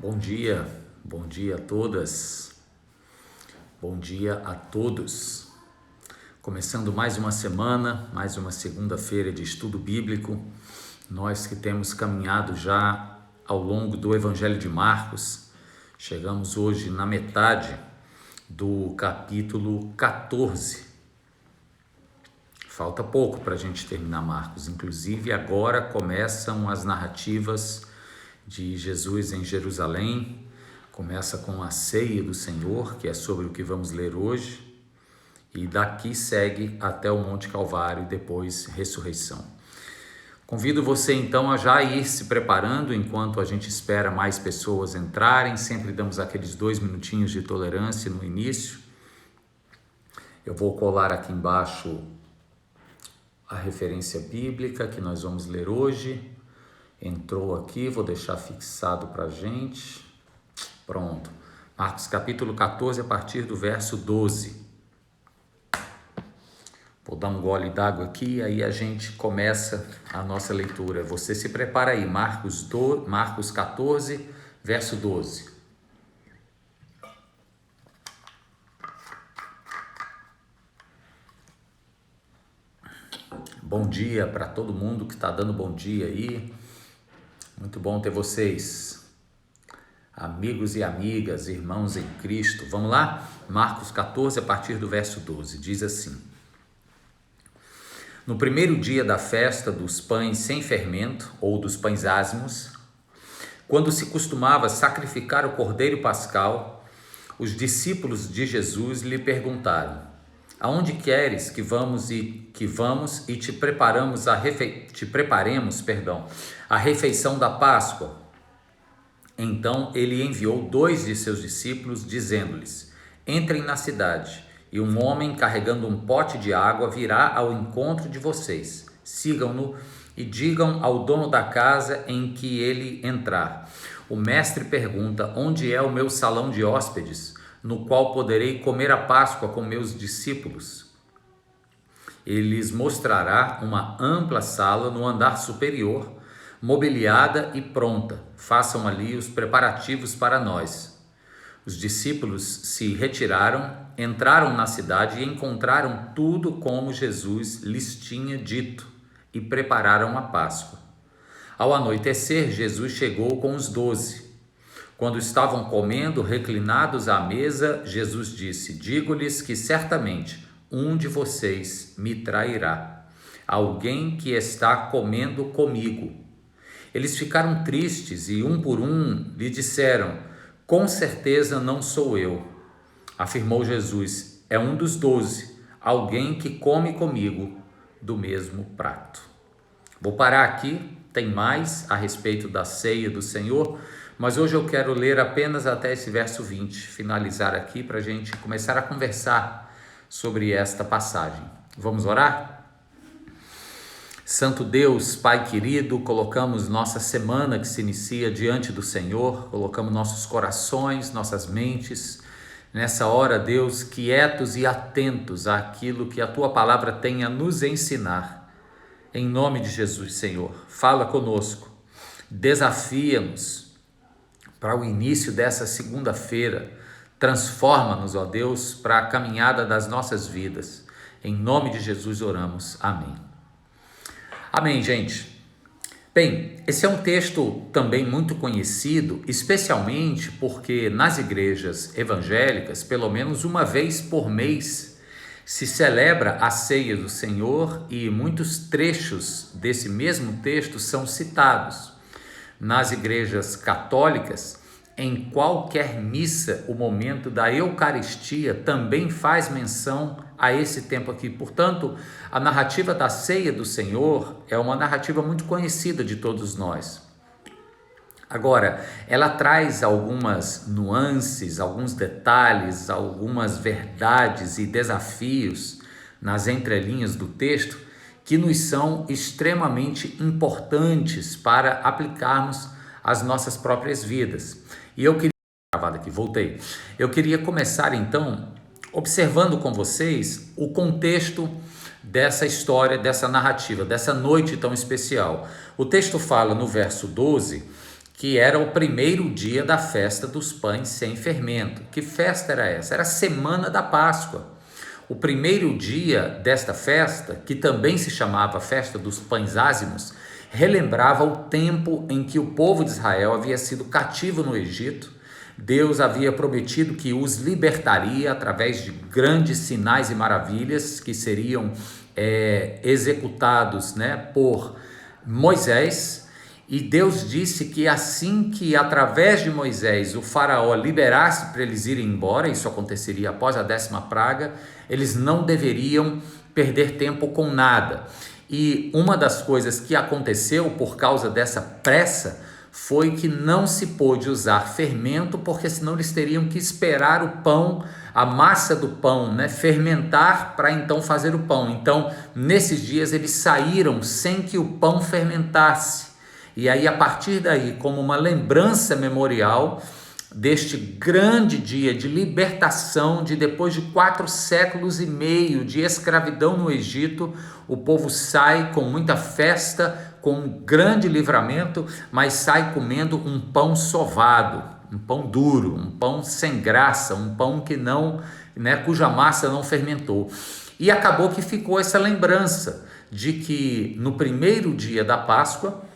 Bom dia a todas, bom dia a todos. Começando mais uma semana, mais uma segunda-feira de estudo bíblico. Nós que temos caminhado já ao longo do Evangelho de Marcos, chegamos hoje na metade do capítulo 14. Falta pouco para a gente terminar Marcos, inclusive agora começam as narrativas de Jesus em Jerusalém, começa com a ceia do Senhor, que é sobre o que vamos ler hoje, e daqui segue até o Monte Calvário e depois ressurreição. Convido você então a já ir se preparando enquanto a gente espera mais pessoas entrarem, sempre damos aqueles 2 minutinhos de tolerância no início. Eu vou colar aqui embaixo a referência bíblica que nós vamos ler hoje. Entrou aqui, vou deixar fixado para a gente. Pronto. Marcos capítulo 14, a partir do verso 12. Vou dar um gole d'água aqui, aí a gente começa a nossa leitura. Você se prepara aí, Marcos 14, verso 12. Bom dia para todo mundo que está dando bom dia aí. Muito bom ter vocês, amigos e amigas, irmãos em Cristo. Vamos lá? Marcos 14, a partir do verso 12, diz assim: No primeiro dia da festa dos pães sem fermento, ou dos pães ázimos, quando se costumava sacrificar o cordeiro pascal, os discípulos de Jesus lhe perguntaram: Aonde queres que vamos e te preparemos a refeição da Páscoa? Então ele enviou 2 de seus discípulos, dizendo-lhes: Entrem na cidade, e um homem carregando um pote de água virá ao encontro de vocês. Sigam-no e digam ao dono da casa em que ele entrar: O mestre pergunta: Onde é o meu salão de hóspedes, no qual poderei comer a Páscoa com meus discípulos? Ele lhes mostrará uma ampla sala no andar superior, mobiliada e pronta. Façam ali os preparativos para nós. Os discípulos se retiraram, entraram na cidade e encontraram tudo como Jesus lhes tinha dito e prepararam a Páscoa. Ao anoitecer, Jesus chegou com os 12. Quando estavam comendo, reclinados à mesa, Jesus disse: Digo-lhes que certamente um de vocês me trairá, alguém que está comendo comigo. Eles ficaram tristes e um por um lhe disseram: Com certeza não sou eu. Afirmou Jesus: É um dos 12, alguém que come comigo do mesmo prato. Vou parar aqui, tem mais a respeito da ceia do Senhor, mas hoje eu quero ler apenas até esse verso 20, finalizar aqui para a gente começar a conversar sobre esta passagem. Vamos orar? Santo Deus, Pai querido, colocamos nossa semana que se inicia diante do Senhor, colocamos nossos corações, nossas mentes, nessa hora, Deus, quietos e atentos àquilo que a Tua palavra tem a nos ensinar. Em nome de Jesus, Senhor, fala conosco, desafia-nos para o início dessa segunda-feira, transforma-nos, ó Deus, para a caminhada das nossas vidas. Em nome de Jesus oramos. Amém. Amém, gente. Bem, esse é um texto também muito conhecido, especialmente porque nas igrejas evangélicas, pelo menos uma vez por mês, se celebra a ceia do Senhor e muitos trechos desse mesmo texto são citados. Nas igrejas católicas, em qualquer missa, o momento da Eucaristia também faz menção a esse tempo aqui. Portanto, a narrativa da ceia do Senhor é uma narrativa muito conhecida de todos nós. Agora, ela traz algumas nuances, alguns detalhes, algumas verdades e desafios nas entrelinhas do texto que nos são extremamente importantes para aplicarmos às nossas próprias vidas. E eu queria começar então observando com vocês o contexto dessa história, dessa narrativa, dessa noite tão especial. O texto fala no verso 12 que era o primeiro dia da festa dos pães sem fermento. Que festa era essa? Era a semana da Páscoa. O primeiro dia desta festa, que também se chamava Festa dos Pães Ázimos, relembrava o tempo em que o povo de Israel havia sido cativo no Egito. Deus havia prometido que os libertaria através de grandes sinais e maravilhas que seriam executados, por Moisés. E Deus disse que assim que através de Moisés o faraó liberasse para eles irem embora, isso aconteceria após a 10ª praga, eles não deveriam perder tempo com nada. E uma das coisas que aconteceu por causa dessa pressa foi que não se pôde usar fermento, porque senão eles teriam que esperar o pão, a massa do pão, fermentar para então fazer o pão. Então, nesses dias eles saíram sem que o pão fermentasse. E aí, a partir daí, como uma lembrança memorial deste grande dia de libertação, de depois de 4 séculos e meio de escravidão no Egito, o povo sai com muita festa, com um grande livramento, mas sai comendo um pão sovado, um pão duro, um pão sem graça, um pão que não, cuja massa não fermentou. E acabou que ficou essa lembrança de que no primeiro dia da Páscoa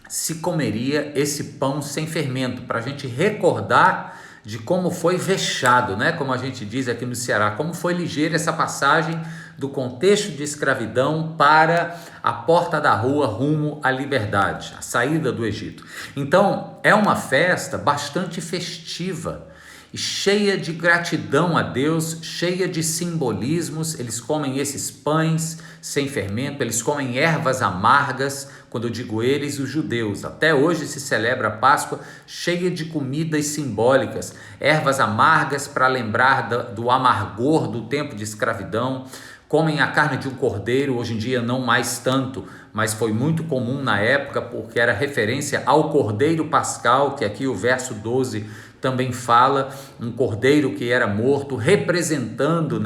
se comeria esse pão sem fermento, para a gente recordar de como foi vexado, como a gente diz aqui no Ceará, como foi ligeira essa passagem do contexto de escravidão para a porta da rua rumo à liberdade, a saída do Egito. Então, é uma festa bastante festiva e cheia de gratidão a Deus, cheia de simbolismos. Eles comem esses pães sem fermento, eles comem ervas amargas. Quando eu digo eles, os judeus, até hoje se celebra a Páscoa cheia de comidas simbólicas, ervas amargas para lembrar do amargor do tempo de escravidão. Comem a carne de um cordeiro, hoje em dia não mais tanto, mas foi muito comum na época, porque era referência ao cordeiro pascal, que aqui o verso 12 também fala, um cordeiro que era morto, representando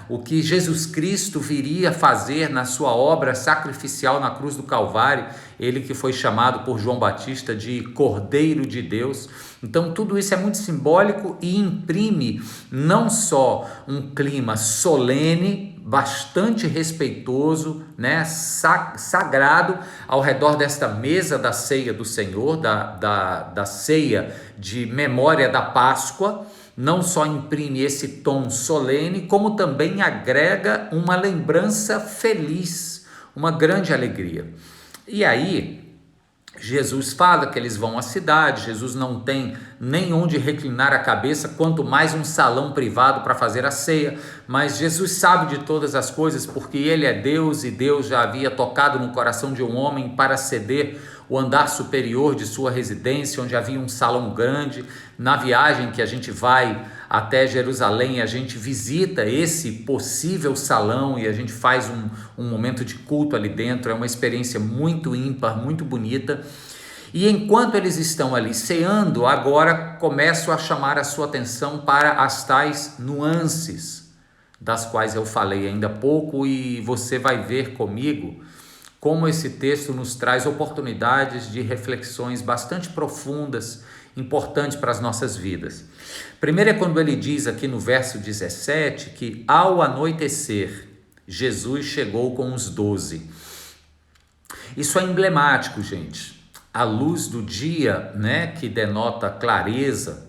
o que Jesus Cristo viria fazer na sua obra sacrificial na cruz do Calvário, ele que foi chamado por João Batista de Cordeiro de Deus. Então tudo isso é muito simbólico e imprime não só um clima solene, bastante respeitoso, sagrado, ao redor desta mesa da ceia do Senhor, da ceia de memória da Páscoa. Não só imprime esse tom solene, como também agrega uma lembrança feliz, uma grande alegria. E aí, Jesus fala que eles vão à cidade, Jesus não tem nem onde reclinar a cabeça, quanto mais um salão privado para fazer a ceia, mas Jesus sabe de todas as coisas, porque ele é Deus e Deus já havia tocado no coração de um homem para ceder o andar superior de sua residência, onde havia um salão grande. Na viagem que a gente vai até Jerusalém, a gente visita esse possível salão e a gente faz um momento de culto ali dentro. É uma experiência muito ímpar, muito bonita. E enquanto eles estão ali ceando, agora começo a chamar a sua atenção para as tais nuances, das quais eu falei ainda há pouco, e você vai ver comigo como esse texto nos traz oportunidades de reflexões bastante profundas, importantes para as nossas vidas. Primeiro é quando ele diz aqui no verso 17 que ao anoitecer, Jesus chegou com os 12. Isso é emblemático, gente. A luz do dia, que denota clareza,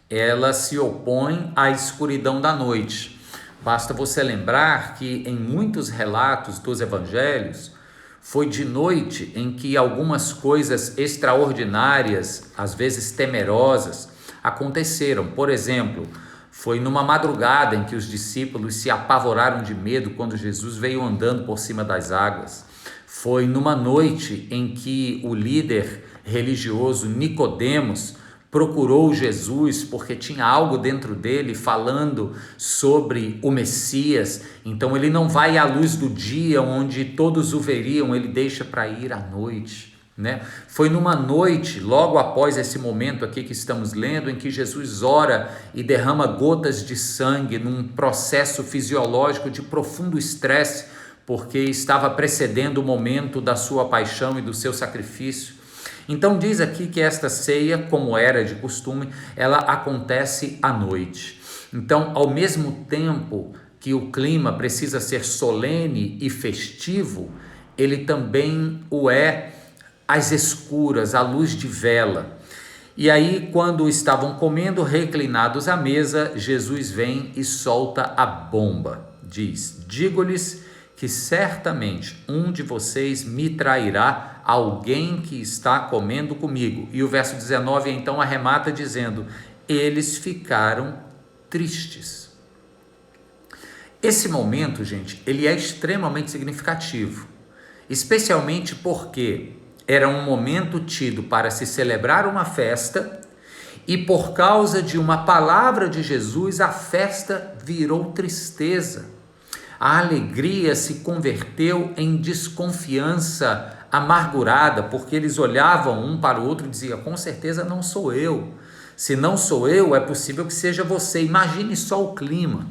ela se opõe à escuridão da noite. Basta você lembrar que em muitos relatos dos evangelhos, foi de noite em que algumas coisas extraordinárias, às vezes temerosas, aconteceram. Por exemplo, foi numa madrugada em que os discípulos se apavoraram de medo quando Jesus veio andando por cima das águas. Foi numa noite em que o líder religioso Nicodemos procurou Jesus porque tinha algo dentro dele falando sobre o Messias. Então ele não vai à luz do dia onde todos o veriam, ele deixa para ir à noite. Foi numa noite, logo após esse momento aqui que estamos lendo, em que Jesus ora e derrama gotas de sangue num processo fisiológico de profundo estresse, porque estava precedendo o momento da sua paixão e do seu sacrifício. Então diz aqui que esta ceia, como era de costume, ela acontece à noite. Então, ao mesmo tempo que o clima precisa ser solene e festivo, ele também o é às escuras, à luz de vela. E aí, quando estavam comendo, reclinados à mesa, Jesus vem e solta a bomba. Diz: digo-lhes que certamente um de vocês me trairá, alguém que está comendo comigo. E o verso 19 então arremata dizendo: eles ficaram tristes. Esse momento, gente, ele é extremamente significativo, especialmente porque era um momento tido para se celebrar uma festa e por causa de uma palavra de Jesus, a festa virou tristeza. A alegria se converteu em desconfiança amargurada, porque eles olhavam um para o outro e diziam: com certeza não sou eu. Se não sou eu, é possível que seja você. Imagine só o clima,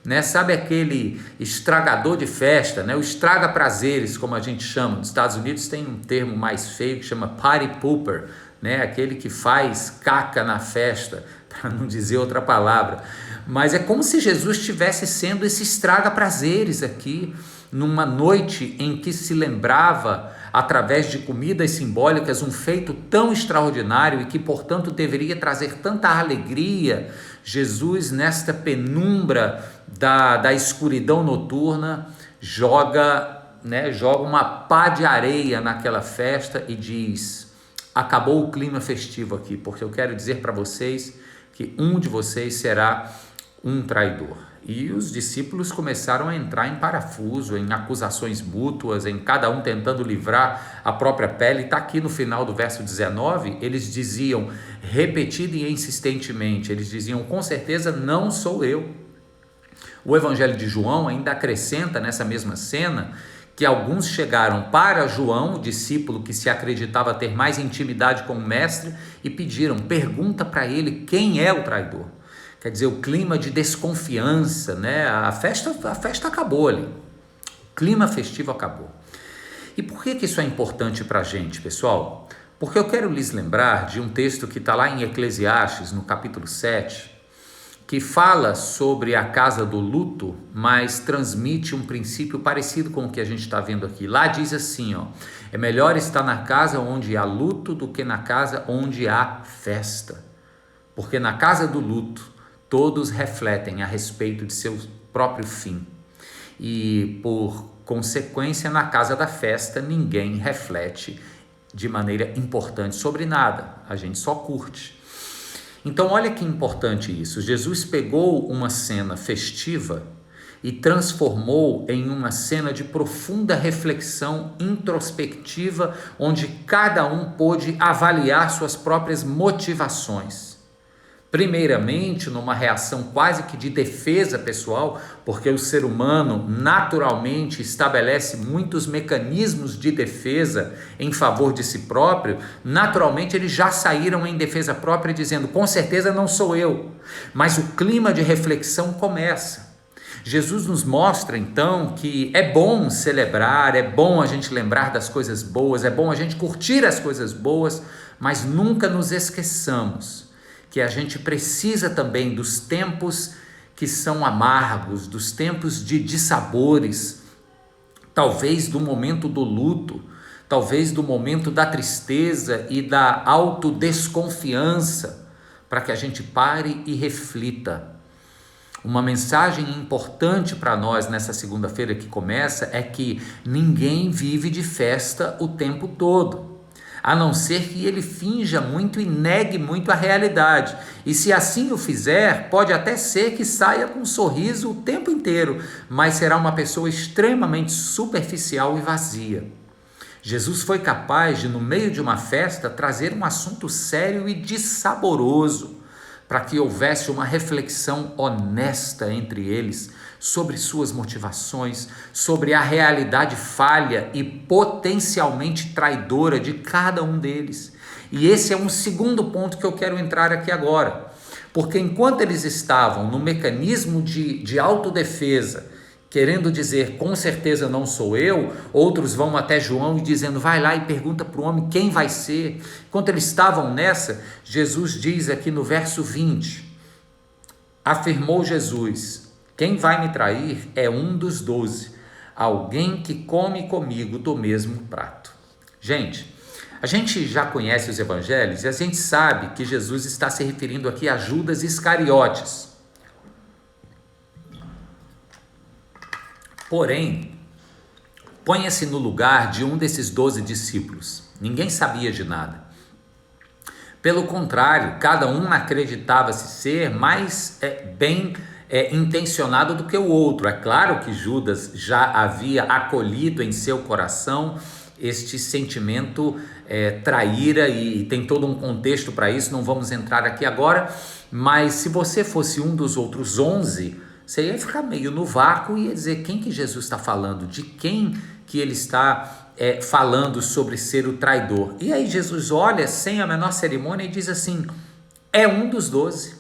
né? Sabe aquele estragador de festa, né? O estraga prazeres, como a gente chama. Nos Estados Unidos tem um termo mais feio que chama party pooper, né? Aquele que faz caca na festa, para não dizer outra palavra. Mas é como se Jesus estivesse sendo esse estraga prazeres aqui, numa noite em que se lembrava, através de comidas simbólicas, um feito tão extraordinário e que, portanto, deveria trazer tanta alegria. Jesus, nesta penumbra da escuridão noturna, joga uma pá de areia naquela festa e diz: acabou o clima festivo aqui, porque eu quero dizer para vocês que um de vocês será um traidor. E os discípulos começaram a entrar em parafuso, em acusações mútuas, em cada um tentando livrar a própria pele. Está aqui no final do verso 19, eles diziam repetida e insistentemente, eles diziam: com certeza não sou eu. O Evangelho de João ainda acrescenta nessa mesma cena que alguns chegaram para João, o discípulo que se acreditava ter mais intimidade com o mestre, e pediram: pergunta para ele quem é o traidor. Quer dizer, o clima de desconfiança, né? A festa acabou ali, o clima festivo acabou. E por que isso é importante para a gente, pessoal? Porque eu quero lhes lembrar de um texto que está lá em Eclesiastes, no capítulo 7, que fala sobre a casa do luto, mas transmite um princípio parecido com o que a gente está vendo aqui. Lá diz assim, ó: é melhor estar na casa onde há luto do que na casa onde há festa. Porque na casa do luto, todos refletem a respeito de seu próprio fim. E, por consequência, na casa da festa, ninguém reflete de maneira importante sobre nada. A gente só curte. Então, olha que importante isso. Jesus pegou uma cena festiva e transformou em uma cena de profunda reflexão introspectiva, onde cada um pôde avaliar suas próprias motivações. Primeiramente, numa reação quase que de defesa pessoal, porque o ser humano naturalmente estabelece muitos mecanismos de defesa em favor de si próprio. Naturalmente, eles já saíram em defesa própria dizendo: com certeza não sou eu. Mas o clima de reflexão começa. Jesus nos mostra então que é bom celebrar, é bom a gente lembrar das coisas boas, é bom a gente curtir as coisas boas, mas nunca nos esqueçamos que a gente precisa também dos tempos que são amargos, dos tempos de dissabores, talvez do momento do luto, talvez do momento da tristeza e da autodesconfiança, para que a gente pare e reflita. Uma mensagem importante para nós nessa segunda-feira que começa é que ninguém vive de festa o tempo todo, a não ser que ele finja muito e negue muito a realidade. E se assim o fizer, pode até ser que saia com um sorriso o tempo inteiro, mas será uma pessoa extremamente superficial e vazia. Jesus foi capaz de, no meio de uma festa, trazer um assunto sério e dissaboroso, para que houvesse uma reflexão honesta entre eles sobre suas motivações, sobre a realidade falha e potencialmente traidora de cada um deles. E esse é um segundo ponto que eu quero entrar aqui agora, porque enquanto eles estavam no mecanismo de autodefesa, querendo dizer, com certeza não sou eu. Outros vão até João e dizendo, vai lá e pergunta para o homem quem vai ser. Enquanto eles estavam nessa, Jesus diz aqui no verso 20, afirmou Jesus, quem vai me trair é um dos 12, alguém que come comigo do mesmo prato. Gente, a gente já conhece os evangelhos e a gente sabe que Jesus está se referindo aqui a Judas Iscariotes. Porém, ponha-se no lugar de um desses 12 discípulos. Ninguém sabia de nada. Pelo contrário, cada um acreditava-se ser mais bem intencionado do que o outro. É claro que Judas já havia acolhido em seu coração este sentimento traíra e tem todo um contexto para isso, não vamos entrar aqui agora, mas se você fosse um dos outros 11, você ia ficar meio no vácuo e ia dizer quem que Jesus está falando, de quem que ele está falando sobre ser o traidor. E aí Jesus olha sem a menor cerimônia e diz assim, é um dos 12.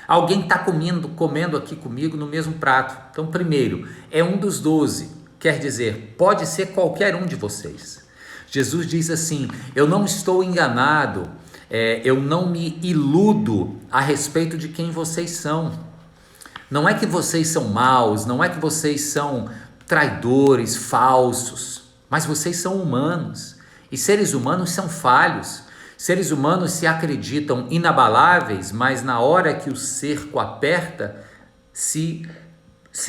Alguém está comendo aqui comigo no mesmo prato. Então, primeiro, é um dos 12, quer dizer, pode ser qualquer um de vocês. Jesus diz assim, eu não estou enganado, eu não me iludo a respeito de quem vocês são. Não é que vocês são maus, não é que vocês são traidores, falsos, mas vocês são humanos, e seres humanos são falhos. Seres humanos se acreditam inabaláveis, mas na hora que o cerco aperta, se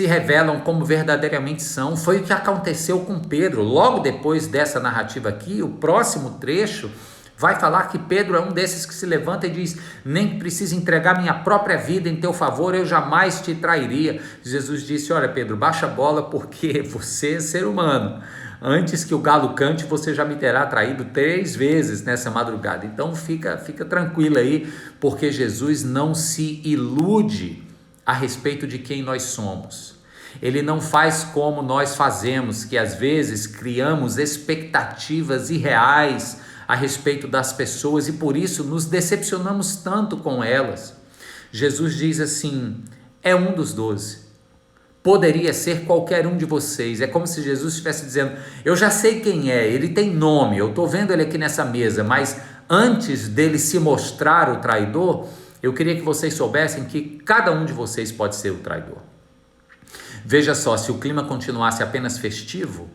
revelam como verdadeiramente são. Foi o que aconteceu com Pedro. Logo depois dessa narrativa aqui, o próximo trecho vai falar que Pedro é um desses que se levanta e diz, nem que precise entregar minha própria vida em teu favor, eu jamais te trairia. Jesus disse, olha Pedro, baixa a bola porque você é ser humano. Antes que o galo cante, você já me terá traído 3 vezes nessa madrugada. Então fica tranquilo aí, porque Jesus não se ilude a respeito de quem nós somos. Ele não faz como nós fazemos, que às vezes criamos expectativas irreais a respeito das pessoas e por isso nos decepcionamos tanto com elas. Jesus diz assim, é um dos 12. Poderia ser qualquer um de vocês. É como se Jesus estivesse dizendo, eu já sei quem é, ele tem nome, eu estou vendo ele aqui nessa mesa, mas antes dele se mostrar o traidor, eu queria que vocês soubessem que cada um de vocês pode ser o traidor. Veja só, se o clima continuasse apenas festivo,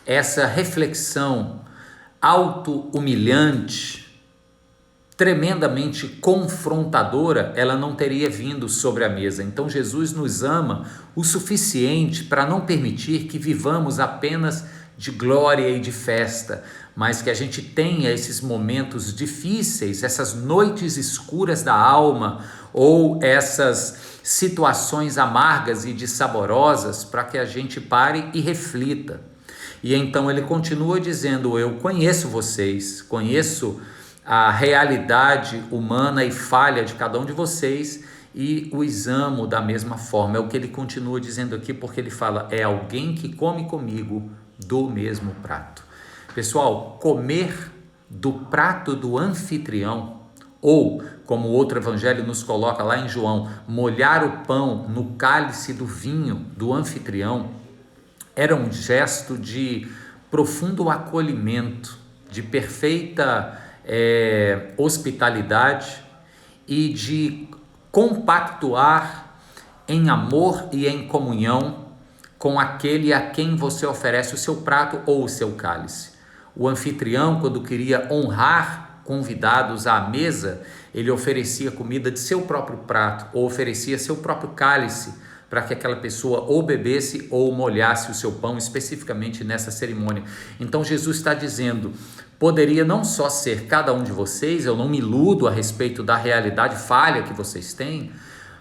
essa reflexão auto-humilhante, tremendamente confrontadora, ela não teria vindo sobre a mesa. Então Jesus nos ama o suficiente para não permitir que vivamos apenas de glória e de festa, mas que a gente tenha esses momentos difíceis, essas noites escuras da alma, ou essas situações amargas e dissaborosas, para que a gente pare e reflita. E então ele continua dizendo, eu conheço vocês, conheço a realidade humana e falha de cada um de vocês e os amo da mesma forma. É o que ele continua dizendo aqui, porque ele fala, é alguém que come comigo do mesmo prato. Pessoal, comer do prato do anfitrião, ou, como o outro evangelho nos coloca lá em João, molhar o pão no cálice do vinho do anfitrião, era um gesto de profundo acolhimento, de perfeita hospitalidade e de compactuar em amor e em comunhão com aquele a quem você oferece o seu prato ou o seu cálice. O anfitrião, quando queria honrar convidados à mesa, ele oferecia comida de seu próprio prato ou oferecia seu próprio cálice para que aquela pessoa ou bebesse ou molhasse o seu pão, especificamente nessa cerimônia. Então Jesus está dizendo, poderia não só ser cada um de vocês, eu não me iludo a respeito da realidade falha que vocês têm,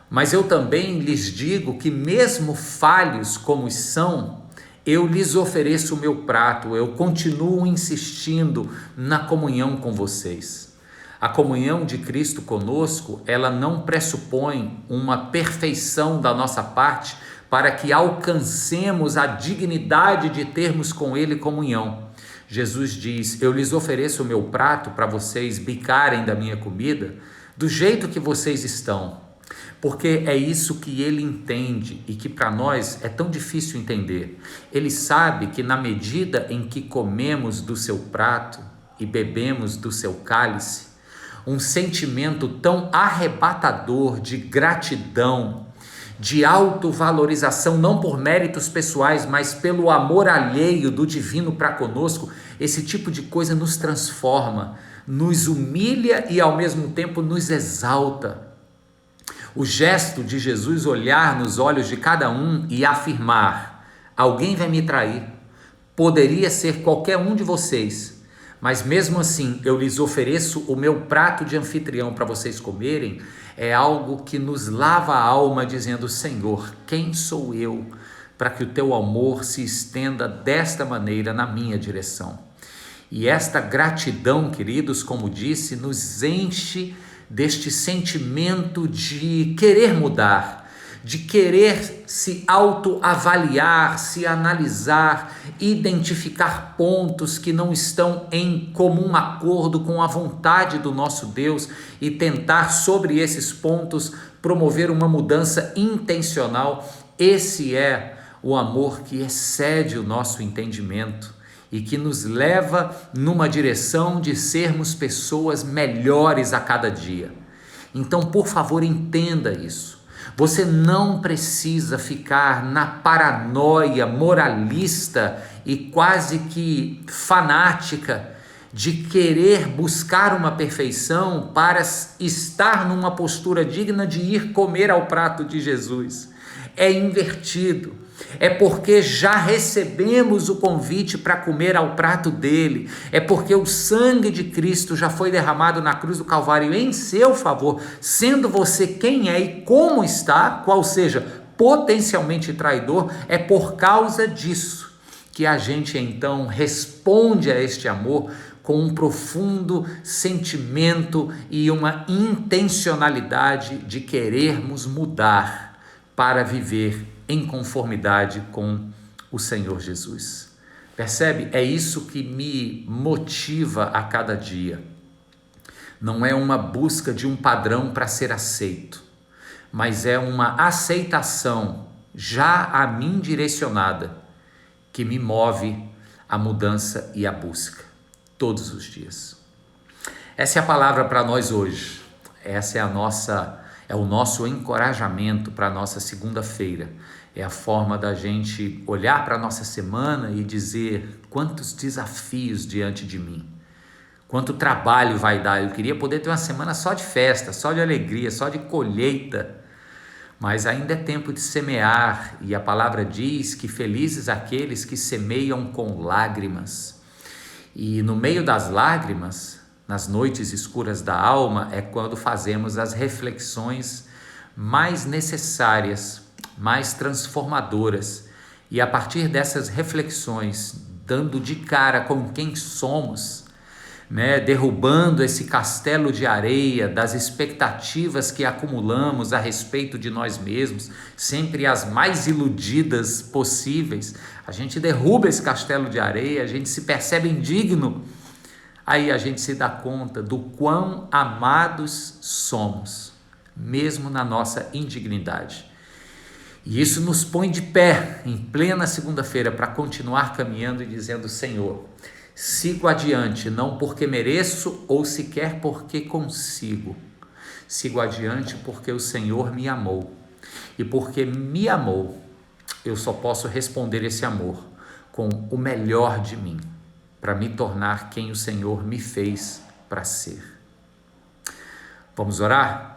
mas eu também lhes digo que mesmo falhos como são, eu lhes ofereço o meu prato, eu continuo insistindo na comunhão com vocês. A comunhão de Cristo conosco, ela não pressupõe uma perfeição da nossa parte para que alcancemos a dignidade de termos com Ele comunhão. Jesus diz, eu lhes ofereço o meu prato para vocês bicarem da minha comida do jeito que vocês estão. porque é isso que ele entende e que para nós é tão difícil entender. Ele sabe que na medida em que comemos do seu prato e bebemos do seu cálice, um sentimento tão arrebatador de gratidão, de autovalorização, não por méritos pessoais, mas pelo amor alheio do divino para conosco, esse tipo de coisa nos transforma, nos humilha e ao mesmo tempo nos exalta. O gesto de Jesus olhar nos olhos de cada um e afirmar: alguém vai me trair, poderia ser qualquer um de vocês, mas mesmo assim eu lhes ofereço o meu prato de anfitrião para vocês comerem, é algo que nos lava a alma, dizendo: Senhor, quem sou eu para que o teu amor se estenda desta maneira na minha direção? E esta gratidão, queridos, como disse, nos enche deste sentimento de querer mudar, de querer se autoavaliar, se analisar, identificar pontos que não estão em comum acordo com a vontade do nosso Deus e tentar sobre esses pontos promover uma mudança intencional. Esse é o amor que excede o nosso entendimento e que nos leva numa direção de sermos pessoas melhores a cada dia. Então, por favor, entenda isso. Você não precisa ficar na paranoia moralista e quase que fanática de querer buscar uma perfeição para estar numa postura digna de ir comer ao prato de Jesus. É invertido. É porque já recebemos o convite para comer ao prato dele, é porque o sangue de Cristo já foi derramado na cruz do Calvário em seu favor, sendo você quem é e como está, qual seja potencialmente traidor, é por causa disso que a gente então responde a este amor com um profundo sentimento e uma intencionalidade de querermos mudar para viver em conformidade com o Senhor Jesus. Percebe? É isso que me motiva a cada dia. Não é uma busca de um padrão para ser aceito, mas é uma aceitação já a mim direcionada que me move a mudança e a busca todos os dias. Essa é a palavra para nós hoje. Essa é o nosso encorajamento para a nossa segunda-feira. É a forma da gente olhar para a nossa semana e dizer: quantos desafios diante de mim, quanto trabalho vai dar. Eu queria poder ter uma semana só de festa, só de alegria, só de colheita, mas ainda é tempo de semear, e a palavra diz que felizes aqueles que semeiam com lágrimas. E no meio das lágrimas, nas noites escuras da alma, é quando fazemos as reflexões mais necessárias, mais transformadoras, e a partir dessas reflexões, dando de cara com quem somos, derrubando esse castelo de areia das expectativas que acumulamos a respeito de nós mesmos, sempre as mais iludidas possíveis, a gente derruba esse castelo de areia, a gente se percebe indigno, aí a gente se dá conta do quão amados somos, mesmo na nossa indignidade. E isso nos põe de pé em plena segunda-feira para continuar caminhando e dizendo: Senhor, sigo adiante, não porque mereço ou sequer porque consigo. Sigo adiante porque o Senhor me amou. E porque me amou, eu só posso responder esse amor com o melhor de mim, para me tornar quem o Senhor me fez para ser. Vamos orar?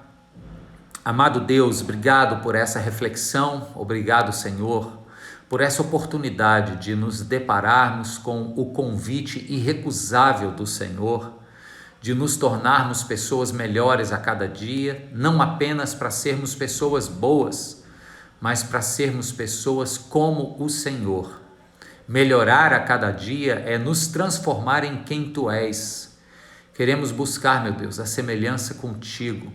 Amado Deus, obrigado por essa reflexão, obrigado, Senhor, por essa oportunidade de nos depararmos com o convite irrecusável do Senhor, de nos tornarmos pessoas melhores a cada dia, não apenas para sermos pessoas boas, mas para sermos pessoas como o Senhor. Melhorar a cada dia é nos transformar em quem Tu és. Queremos buscar, meu Deus, a semelhança contigo.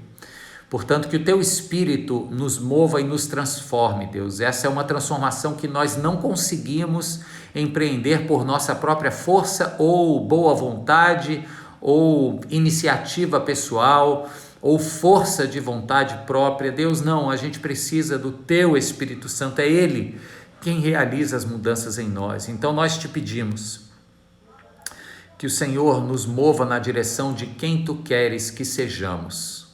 Portanto, que o Teu Espírito nos mova e nos transforme, Deus. Essa é uma transformação que nós não conseguimos empreender por nossa própria força ou boa vontade ou iniciativa pessoal ou força de vontade própria. Deus, não, a gente precisa do Teu Espírito Santo, é Ele quem realiza as mudanças em nós. Então nós te pedimos que o Senhor nos mova na direção de quem Tu queres que sejamos,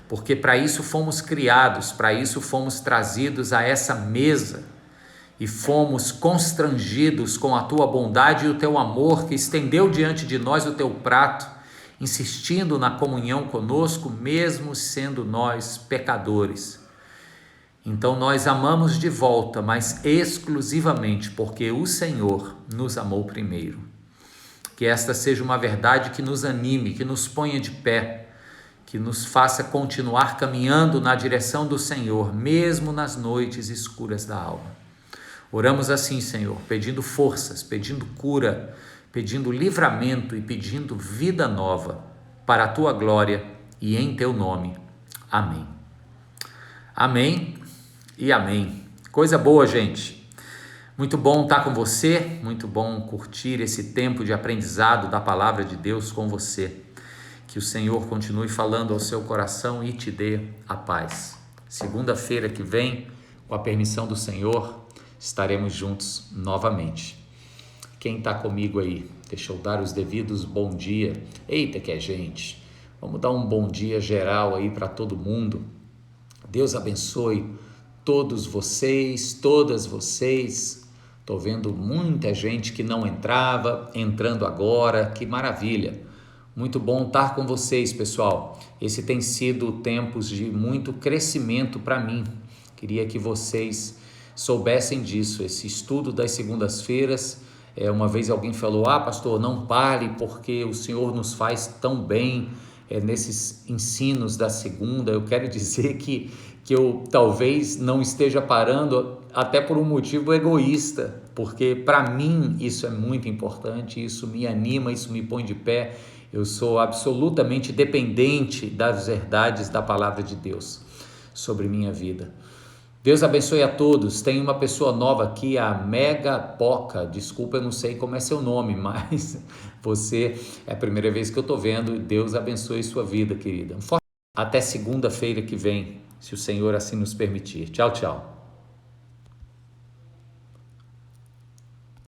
porque para isso fomos criados, para isso fomos trazidos a essa mesa e fomos constrangidos com a Tua bondade e o Teu amor que estendeu diante de nós o Teu prato, insistindo na comunhão conosco, mesmo sendo nós pecadores. Então nós amamos de volta, mas exclusivamente porque o Senhor nos amou primeiro. Que esta seja uma verdade que nos anime, que nos ponha de pé, que nos faça continuar caminhando na direção do Senhor, mesmo nas noites escuras da alma. Oramos assim, Senhor, pedindo forças, pedindo cura, pedindo livramento e pedindo vida nova para a Tua glória e em Teu nome. Amém. Amém e amém. Coisa boa, gente. Muito bom estar com você, muito bom curtir esse tempo de aprendizado da palavra de Deus com você. Que o Senhor continue falando ao seu coração e te dê a paz. Segunda-feira que vem, com a permissão do Senhor, estaremos juntos novamente. Quem está comigo aí? Deixa eu dar os devidos bom dia. Eita que é gente! Vamos dar um bom dia geral aí para todo mundo. Deus abençoe todos vocês, todas vocês. Estou vendo muita gente que não entrava, entrando agora. Que maravilha! Muito bom estar com vocês, pessoal. Esse tem sido tempos de muito crescimento para mim. Queria que vocês soubessem disso. Esse estudo das segundas-feiras, uma vez alguém falou, pastor, não pare porque o Senhor nos faz tão bem nesses ensinos da segunda. Eu quero dizer que eu talvez não esteja parando até por um motivo egoísta, porque para mim isso é muito importante, isso me anima, isso me põe de pé. Eu sou absolutamente dependente das verdades da palavra de Deus sobre minha vida. Deus abençoe a todos. Tem uma pessoa nova aqui, a Mega Poca. Desculpa, eu não sei como é seu nome, mas você é a primeira vez que eu estou vendo. Deus abençoe sua vida, querida. Até segunda-feira que vem, se o Senhor assim nos permitir. Tchau, tchau.